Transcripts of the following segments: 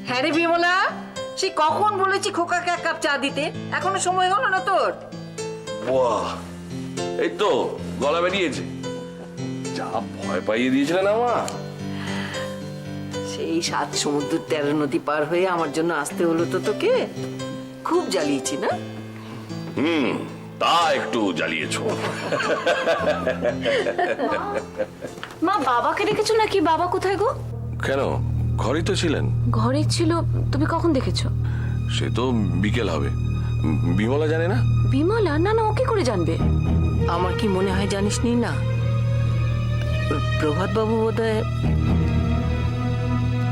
হ্যাঁ রে বিমলা, সে কখন বলেছি খোকাকে এক কাপ চা দিতে, এখনো সময় হলো না তোর? বাহ, এই তো গলা বেরিয়েছে। যা ভয় পাইয়ে দিয়েছিলেন আমার। সেই 7 সমুদ্র 13 নদী পার হয়ে আমার জন্য আসতে হলো তো তোকে। খুব জ্বালিয়েছি না? তা একটু জ্বালিয়েছো। মা, বাবাকে দেখেছো নাকি? বাবা কোথায় গো? কেন, ঘরেই তো ছিলেন। ঘরে ছিল? তুমি কখন দেখেছো? সে তো বিকেল হবে। বিমলা জানে না? বিমলা? না না, ও কি করে জানবে? আমার কি মনে হয় জানিস নি না, প্রভাত বাবু বোধহয়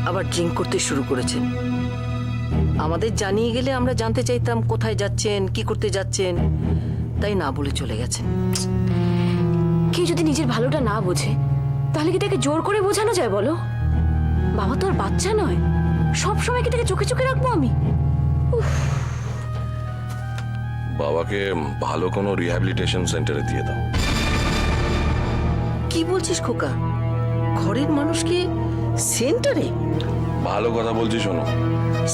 আবার ড্রিঙ্ক করতে শুরু করেছেন। আমাদের জানিয়ে গেলে আমরা জানতে চাইতাম কোথায় যাচ্ছেন, কি করতে যাচ্ছেন, তাই না বলে চলে গেছেন। কেউ যদি নিজের ভালোটা না বোঝে তাহলে কি তাকে জোর করে বোঝানো যায় বলো? বাবা তো আর বাচ্চা নয়, সব সময় কি তাকে চোখে চোখে রাখবো আমি? বাবাকে ভালো কোনো রিহ্যাবিলিটেশন সেন্টারে দিয়ে দাও। কি বলছিস খোকা? ঘরের মানুষকে সেন্টারে? ভালো কথা বলছি, শোনো।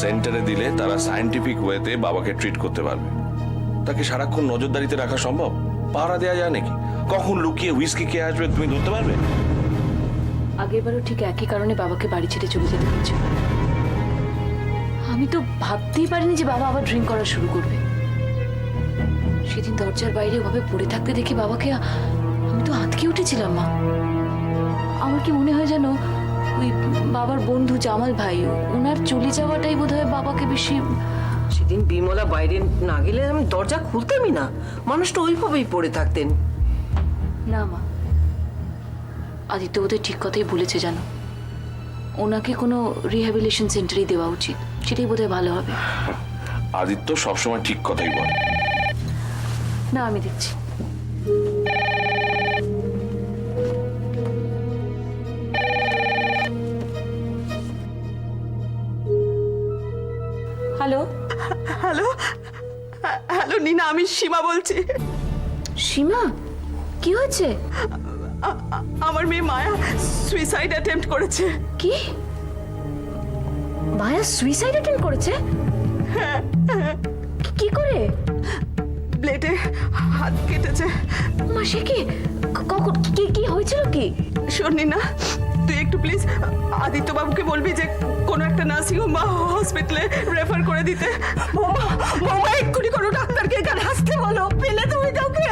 সেন্টারে দিলে তারা সায়েন্টিফিক ওয়েতে বাবাকে ট্রিট করতে পারবে। তাকে সারাক্ষণ নজরদারিতে রাখা সম্ভব? পাহারা দেওয়া যায় নাকি? কখন লুকিয়ে হুইস্কি কে আসবে তুমি ধরতে পারবে? আগেরবারও ঠিক একই কারণে বাবাকে বাড়ি ছেড়ে চলে যেতে হয়েছিল। আমি তো ভাবতেই পারিনি যে বাবা আবার ড্রিঙ্ক করা শুরু করবে। সেদিন দরজার বাইরে ওভাবে পড়ে থাকতে দেখে বাবাকে আমি তো আঁতকে উঠেছিলাম। মা, আমার কি মনে হয় জানো, ওই বাবার বন্ধু জামাল ভাই, ওনার চলে যাওয়াটাই বোধহয় বাবাকে বেশি। সেদিন বিমলা বাইরে না গেলে আমি দরজা খুলতামই না, মানুষটা ওইভাবেই পড়ে থাকতেন। না মা, আদিত্য বোধহয় ঠিক কথাই বলেছে জানো। ওনাকে কোনো রিহ্যাবিলিটেশন সেন্টারেই দেওয়া উচিত, সেটাই বোধহয় ভালো হবে। আদিত্য সবসময় ঠিক কথাই বলে। না, আমি দেখছি। হ্যালো হ্যালো হ্যালো নীনা, আমি সীমা বলছি। সীমা, কি হয়েছে? আমার মেয়ে মায়া সুইসাইড অ্যাটেম্প্ট করেছে। কি? মায়া সুইসাইড অ্যাটেম্প্ট করেছে? কি করে? ব্লেডে হাত কেটেছে। মা, সে কি? কখন? কি কি হয়েছিল? কি? শোন নীনা, তুই একটু প্লিজ আদিত্য বাবুকে বলবি যে কোনো একটা নার্সিং হোম বা হসপিটালে রেফার করে দিতে। বৌমা এক্ষুনি কোনো ডাক্তারকে এখানে আসতে বলো, পেলে তুমি কাউকে।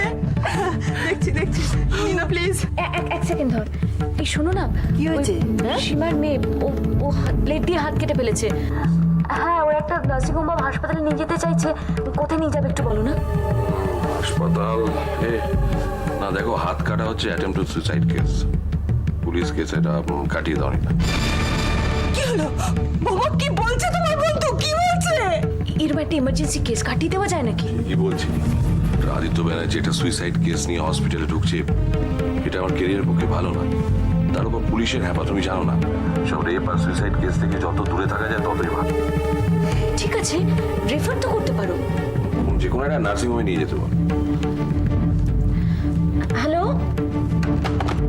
দেখছি দেখছি নীনা, প্লিজ। এক সেকেন্ড ধর। এই শোনো না, কি হয়েছে? সীমার মেয়ে ও প্লেট দিয়ে হাত কেটে ফেলেছে। হ্যাঁ, ও একটা নার্সিং হোম বা হাসপাতালে নিয়ে যেতে চাইছে। কোথায় নিয়ে যাবে একটু বলো না? হাসপাতাল? না দেখো, হাত কাটা হচ্ছে attempt two suicide case. Police case এটা কাটিয়ে দাও না। কি হলো বাবা? কি বলছে তোমার বন্ধু? কি বলছে? এরকম একটা ইমার্জেন্সি কেস কাটিয়ে দেওয়া যায় নাকি? কি বলছি? আদিত্য ব্যানার্জি একটা সুইসাইড কেস নিয়ে হসপিটালে ঢুকছে, এটা আমার কেরিয়ারের পক্ষে ভালো না। তার উপর পুলিশের হ্যাপা, তুমি জানো না, সব রেপ আর সুইসাইড কেস থেকে যত দূরে থাকা যায় ততই ভালো। ঠিক আছে, রেফার তো করতে পারো। যে কোনো একটা নার্সিং হোমে নিয়ে যেতে পারো। হ্যালো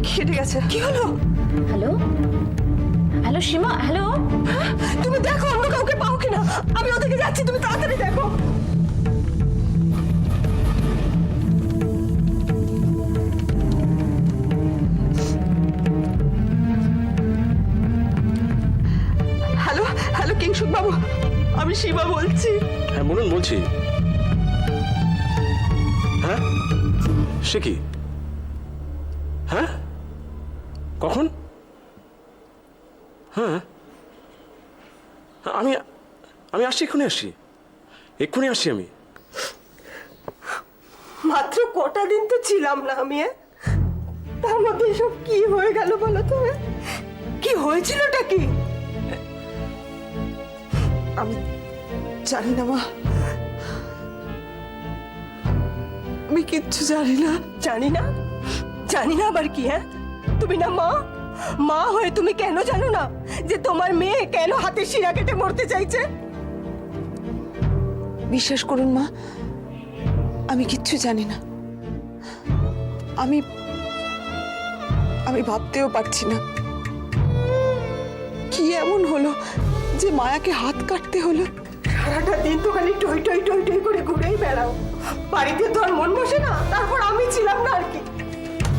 কেটে গেছে। কি হলো? হ্যালো হ্যালো সীমা, হ্যালো। তুমি দেখো অন্য কাউকে পাও কিনা, আমি ওদিকে যাচ্ছি, তুমি তাড়াতাড়ি দেখো। হ্যালো হ্যালো কিংশুক বাবু, আমি সীমা বলছি। হ্যাঁ বলুন, বলছি। হ্যাঁ, সে কি? হ্যাঁ, কখন? হ্যাঁ, আমি আমি আসছি, এক্ষুনি আসছি আমি। মাত্র কটা দিন তো ছিলাম না আমি, তার মধ্যে এসব কি হয়ে গেল বলো তো? কি হয়েছিলটা কি? আমি জানি না মা, আমি কিচ্ছু জানি না। জানি না? জানি না আবার কি? হ্যাঁ, তুমি না মা, মা হয়ে তুমি কেন জানো না যে তোমার মেয়ে কেন হাতের শিরা কেটে মরতে চাইছে? বিশ্বাস করুন মা, আমি কিচ্ছু জানি না। আমি আমি ভাবতেও পারছি না কি এমন হলো যে মায়াকে হাত কাটতে হলো। সারাটা দিন তো খালি টই টই টই টই করে ঘুরেই বেড়াও, বাড়িতে তো আর মন বসে না। তারপর আমি ছিলাম না আর কি।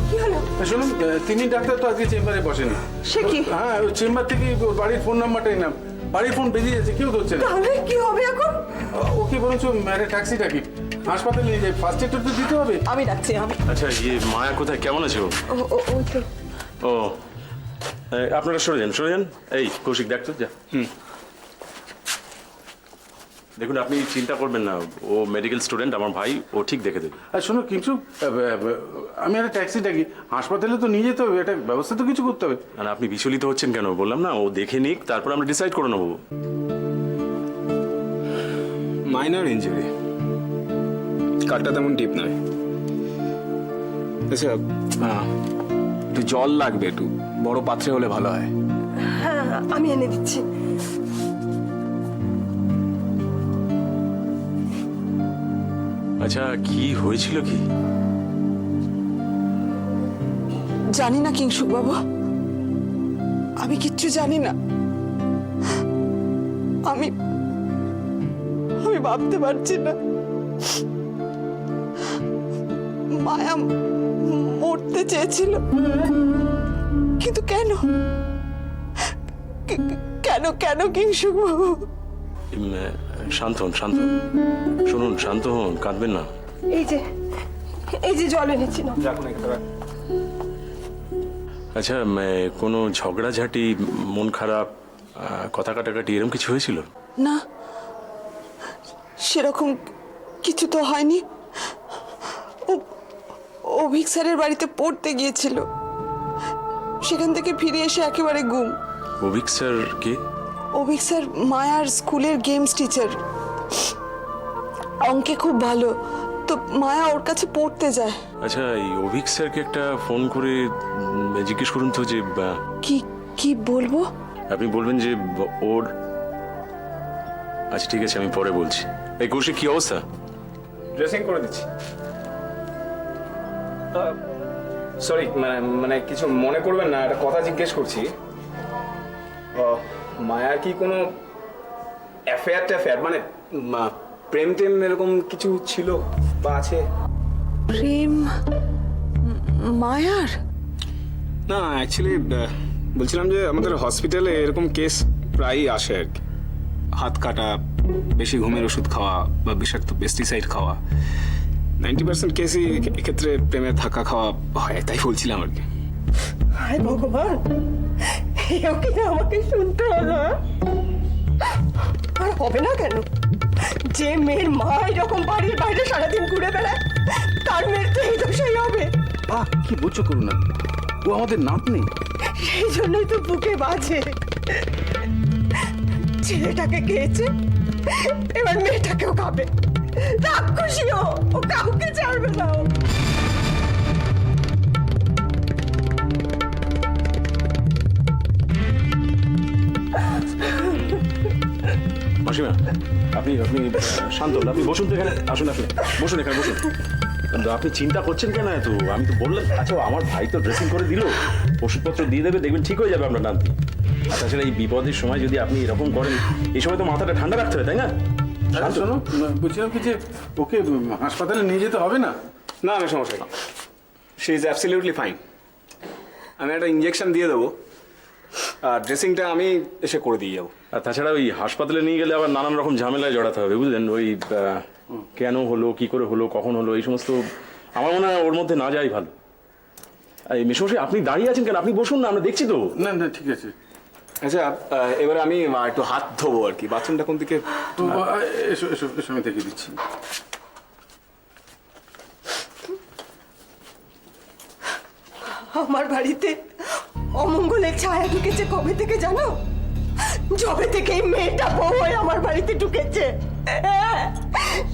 কি হলো? শুনুন, তিনি ডাক্তার তো আজকে চেম্বারে বসেনি। সে কি? হ্যাঁ, ওই চেম্বার থেকে ওর বাড়ির ফোন নাম্বারটাই নাম, বাড়ির ফোন বেরিয়ে যাচ্ছে, কেউ ধরছে না। তাহলে কি হবে এখন? ওকে বরঞ্চ একটা ট্যাক্সি ডাকি, হাসপাতালে নিয়ে যাই, ফার্স্ট এড তো দিতে হবে। আমি ডাকছি। আমি আচ্ছা, মায়া কোথায়, কেমন আছে ও? ওই তো। ও, আপনারা সরে যান। এই কৌশিক, ডাক্তার যা। দেখুন, আপনি চিন্তা করবেন না, ও মেডিকেল স্টুডেন্ট, আমার ভাই, ও ঠিক দেখে দেবে। আর শোনো কিন্তু, আমি একটা ট্যাক্সি ডাকি, হাসপাতালে তো নিয়ে যেতে হবে, একটা ব্যবস্থা তো কিছু করতে হবে। আর আপনি বিচলিত হচ্ছেন কেন? বললাম না, ও দেখে নিক, তারপর আমরা ডিসাইড করে নেবো। মাইনর ইনজুরি, কাটটা তেমন ডিপ নয়। আচ্ছা, একটু জল লাগবে, একটু বড় পাত্রে হলে ভালো হয়। হ্যাঁ, আমি এনে দিচ্ছি। আচ্ছা, কি হয়েছিল কি? জানি না কিংশুক বাবু, আমি কিচ্ছু জানি না। আমি ভাবতে পারছি না। মায়া মরতে চেয়েছিল, কিন্তু কেন? কেন কেন কিংশুক বাবু? শান্ত হন। শুনুন, শান্ত হন, কাঁদবেন না। এই যে জল এনেছি না। আচ্ছা, কোনো ঝগড়াঝাটি, মন খারাপ, কথা কাটাকাটি এরকম কিছু হয়েছিল? না, সেরকম কিছু তো হয়নি। অভিক স্যারের বাড়িতে পড়তে গিয়েছিল, সেখান থেকে ফিরে এসে একেবারে গুম। অভিক স্যার কে? অভিক স্যার মায়ার স্কুলের গেমস টিচার, অঙ্কে খুব ভালো, তো মায়া ওর কাছে পড়তে যায়। আচ্ছা, এই অভিক স্যারকে একটা ফোন করে জিজ্ঞেস করুন তো যে কি বলবো? আপনি বলবেন যে ওর। আচ্ছা, ঠিক আছে, আমি পরে বলছি। এই কৌশিক, কি অবস্থা? ড্রেসিং করে দিচ্ছি। সরি, মানে কিছু মনে করবেন না, একটা কথা জিজ্ঞেস করছি। মায়ার কি কোনো অ্যাফেয়ার, মানে প্রেম টেম এরকম কিছু ছিল বা আছে? প্রেম মায়ার? না, অ্যাকচুয়ালি বলছিলাম যে আমাদের হসপিটালে এরকম কেস প্রায়ই আসে আর কি। হাত কাটা, বেশি ঘুমের ওষুধ খাওয়া বা বিষাক্ত পেস্টিসাইড খাওয়া, 90% কেসই এক্ষেত্রে প্রেমের ধাক্কা খাওয়া হয়, তাই বলছিলাম আর কি। হায় ভগবান, এও কি আমাকে শুনতে হলো? আর হবে না কেন? যে মেয়ের মা এরকম বাড়ির বাইরে সারাদিন ঘুরে বেড়ায়, তার মেয়ের তো এই দোষই হবে। কি বলছো করুণা, ও আমাদের নাতনি। সেই জন্যই তো বুকে বাজে। ছেলেটাকে খেয়েছে, এবার মেয়েটাকেও খাবে। রাক্ষসীও, ও কাউকে ছাড়বে না। মাসিমা, আপনি শান্ত হন, আপনি বসুন তো এখানে। আসুন, বসুন এখানে, বসুন। কিন্তু আপনি চিন্তা করছেন কেন এত? আমি তো বললাম। আচ্ছা, আমার ভাই তো ড্রেসিং করে দিল, ওষুধপত্র দিয়ে দেবে, দেখবেন ঠিক হয়ে যাবে আপনার নাতি। আর তাছাড়া এই বিপদের সময় যদি আপনি এরকম করেন, এই সময় তো মাথাটা ঠান্ডা রাখতে হবে, তাই না? শোনো, বলছিলাম কি যে ওকে হাসপাতালে নিয়ে যেতে হবে না? না, আমি সমস্যা নেই, শি ইজ অ্যাবসলিউটলি ফাইন। আমি একটা ইঞ্জেকশন দিয়ে দেবো, আর ড্রেসিংটা আমি এসে করে দিয়ে যাবো। আর তাছাড়া ওই হাসপাতালে নিয়ে গেলে আবার নানান রকম ঝামেলায় জড়াতে হবে, বুঝলেন? ওই কেন হলো, কি করে হলো, কখন হলো, এই সমস্ত আমার মনে হয় ওর মধ্যে না যাই ভালো। এই মেশমশাই, আপনি দাঁড়িয়ে আছেন কেন? আপনি বসুন না, আমরা দেখছি তো। না, ঠিক আছে। আচ্ছা, এবার আমি একটু হাত ধোবো আর কি। বাথরুমটা কোন দিকে? এসো, আমি দেখে দিচ্ছি। আমার বাড়িতে অমঙ্গলের ছায়া ঢুকেছে কবে থেকে জানো? যবে থেকে এই মেয়েটা বউ হয়ে আমার বাড়িতে ঢুকেছে,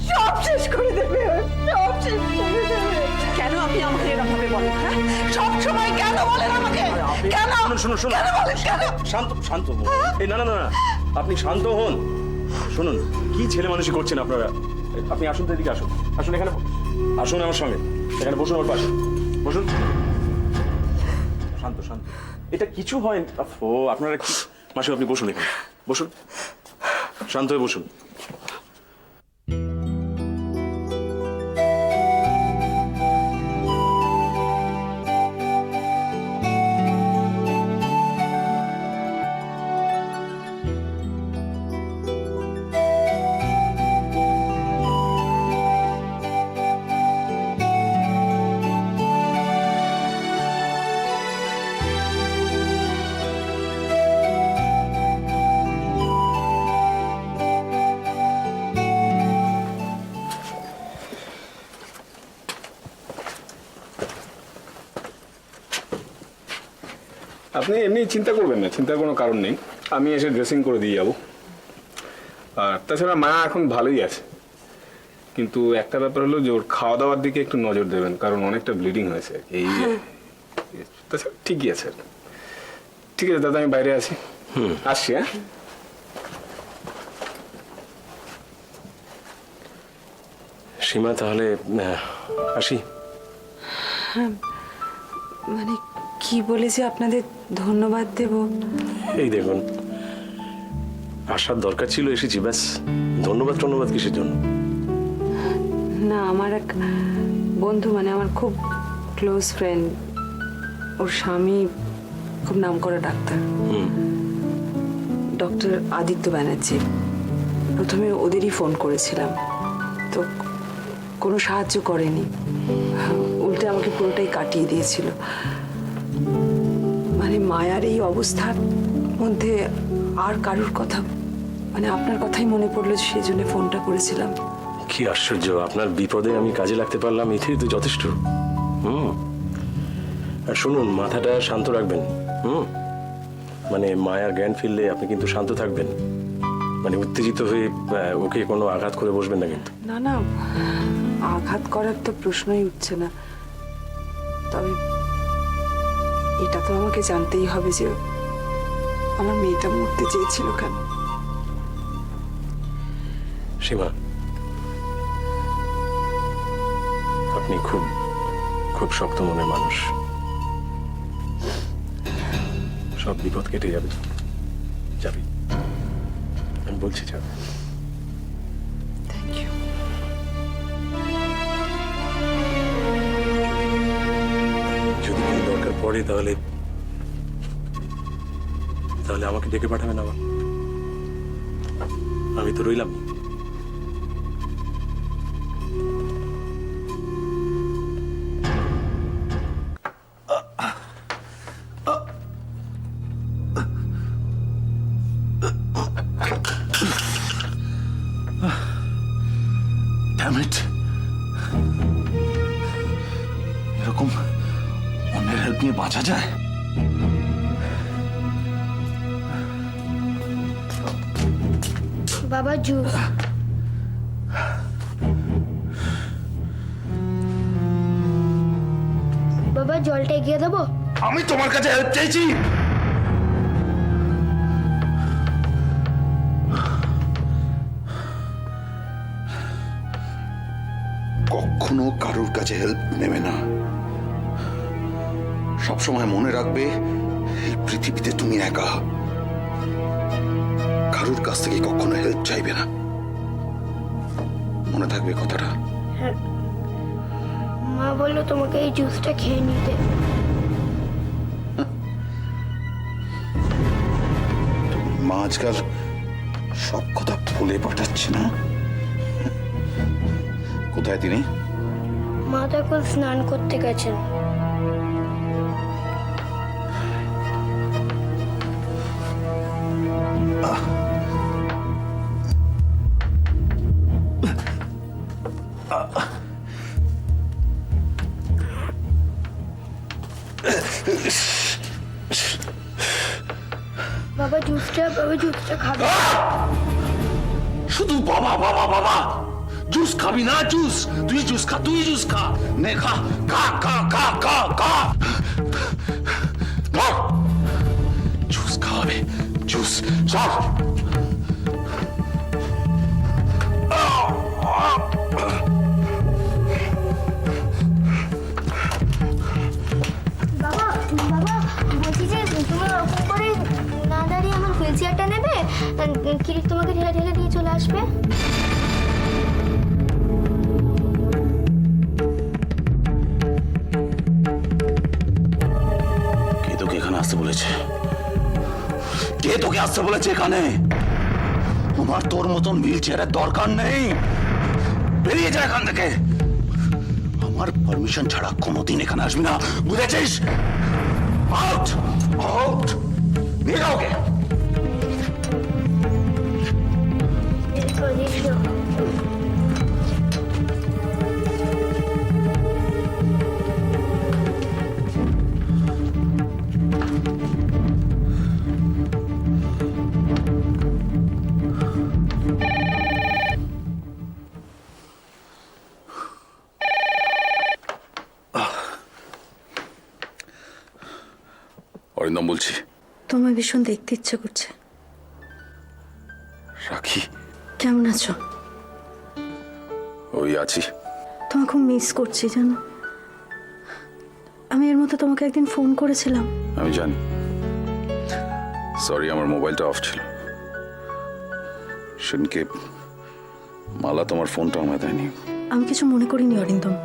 সব শেষ করে দেবে, সব শেষ করে দেবে। কেন আপনি আমাকে এরকম ভাবে বলেন? সব সময় কেন বলেন আমাকে? কেন? শুনুন, কেন বলেন? কেন? শান্ত হন। এই না, আপনি শান্ত হন। শুনুন, কি ছেলে মানুষই করছেন আপনারা। আপনি আসুন তো, এদিকে আসুন এখানে, আসুন আমার সঙ্গে, এখানে বসুন, আমার পাশে বসুন। শান্ত, এটা কিছু হয়। ও আপনারা কি মাসি, আপনি বসুন এখানে। বসুন, শান্ত হয়ে বসুন। আপনি এমনি চিন্তা করবেন না, চিন্তার কোনো কারণ নেই। আমি এসে ড্রেসিং করে দিয়ে যাব। আর তাছাড়া মা এখন ভালোই আছে, কিন্তু একটা ব্যাপার হলো যে ওর খাওয়া দাওয়ার দিকে একটু নজর দেবেন, কারণ অনেকটা ব্লিডিং হয়েছে এই। তাছাড়া ঠিকই আছে। ঠিক আছে দাদা, আমি বাইরে আছি, আসছি। হ্যাঁ, সীমা, তাহলে আসি। মানে কি বলে যে আপনাদের ধন্যবাদ দেব? এই দেখুন, আসার দরকার ছিল, এসেছি, ব্যাস। ধন্যবাদ টন্যবাদ কিসের জন্য? না, আমার এক বন্ধু, মানে আমার খুব ক্লোজ ফ্রেন্ড, ওর স্বামী খুব নামকরা ডাক্তার, ডক্টর আদিত্য ব্যানার্জি। প্রথমে ওদেরই ফোন করেছিলাম, তো কোনো সাহায্য করেনি, উল্টে আমাকে পুরোটাই কাটিয়ে দিয়েছিল। মানে মায়ার এই অবস্থার মধ্যে আর কারুর কথা, মানে আপনার কথাই মনে পড়লো, সেই জন্য ফোনটা করেছিলাম। কি আশ্চর্য, আপনার বিপদে আমি কাজে লাগতে পারলাম, এটাই তো যথেষ্ট। আর শুনুন, মাথাটা শান্ত রাখবেন। মানে মায়ার জ্ঞান ফিরলে আপনি কিন্তু শান্ত থাকবেন, মানে উত্তেজিত হয়ে ওকে কোনো আঘাত করে বসবেন না কিন্তু। না না, আঘাত করার তো প্রশ্নই উঠছে না। তবে এটা তো আমাকে জানতেই হবে যে আমার মেয়েটা মরতে চেয়েছিল কেন। সীমা, আপনি খুব খুব শক্ত মনের মানুষ। সব বিপদ কেটে যাবে, যাবে, আমি বলছি যাবে। Thank you. যদি কোনো দরকার পড়ে তাহলে তাহলে আমাকে ডেকে পাঠাবেন আবার, আমি তো রইলাম। Damn it! এরকম অন্যের হেল্প নিয়ে বাঁচা যায়? বাবা জুস। বাবা জলটা এগিয়ে দেবো? আমি তোমার কাছে হেল্প চাইছি। কখনো কারোর কাছে হেল্প নেবে না। সবসময় মনে রাখবে, এই পৃথিবীতে তুমি একা। কারোর কাছ থেকে কখনো হেল্প চাইবে না, মনে থাকবে কথাটা। মা বললো তোমাকে এই জুসটা খেয়ে নিতে। মা আজকাল সব কথা ভুলে পাঠাচ্ছে না। কোথায় তিনি? মা তো এখন স্নান করতে গেছেন। বাবা জুসটা খাবে। শুধু বাবা বাবা বাবা, জুস খাবি না? জুস, তুই জুস খা, তুই জুস খা, নে খা, খা খা খা খা খা। জুস খাওয়াবে, জুস, চল। বাবা বাবা, বলছি যে তুমি ওরকম করে না দাঁড়িয়ে আমার হুইল চেয়ারটা নেবে, কিরিট তোমাকে ঢেলে ঢেলে দিয়ে চলে আসবে। কে তোকে এখানে আসতে বলেছে? কে তোকে আসতে বলেছে এখানে? আমার তোর মতন হুইল চেয়ারের দরকার নেই। বেরিয়ে যা এখান থেকে। আমার পারমিশন ছাড়া কোনোদিন এখানে আসবি না, বুঝেছিস? আউট আউট, নিয়ে যাও ওকে। এসো, এসো। অরিন্দম বলছি। তোমায় ভীষণ দেখতে ইচ্ছে করছে। রাখি, কেমন আছো? ওই আছি। তোমাকে খুব মিস করছি জানো। আমি এর মধ্যে তোমাকে একদিন ফোন করেছিলাম। আমি জানি, সরি আমার মোবাইলটা অফ ছিল। সেদিনকে মালা তোমার ফোনটা আমায় দেয়নি। আমি কিছু মনে করিনি অরিন্দম,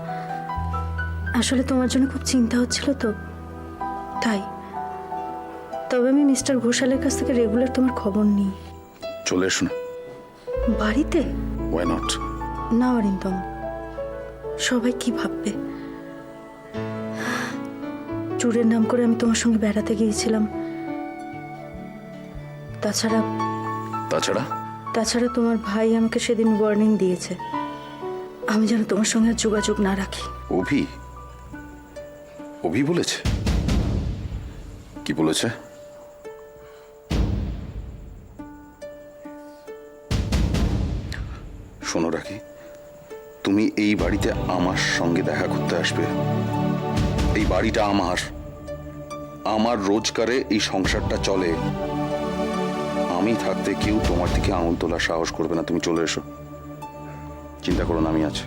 আসলে তোমার জন্য খুব চিন্তা হচ্ছিল তো তাই। তবে আমি মিস্টার ঘোষালের কাছ থেকে রেগুলার তোমার খবর নিই। চলে এসো না বাড়িতে? Why not? না অরিন্দম, সবাই কি ভাববে। ট্যুরের নাম করে আমি তোমার সঙ্গে বেড়াতে গিয়েছিলাম। তাছাড়া তাছাড়া তাছাড়া তোমার ভাই আমাকে সেদিন ওয়ার্নিং দিয়েছে আমি যেন তোমার সঙ্গে আর যোগাযোগ না রাখি। অভি? অভি বলেছে? কি বলেছে? শোনো রাখি, তুমি এই বাড়িতে আমার সঙ্গে দেখা করতে আসবে। এই বাড়িটা আমার রোজগারে এই সংসারটা চলে। আমি থাকতে কেউ তোমার দিকে আঙুল তোলার সাহস করবে না। তুমি চলে এসো, চিন্তা করো না, আমি আছি।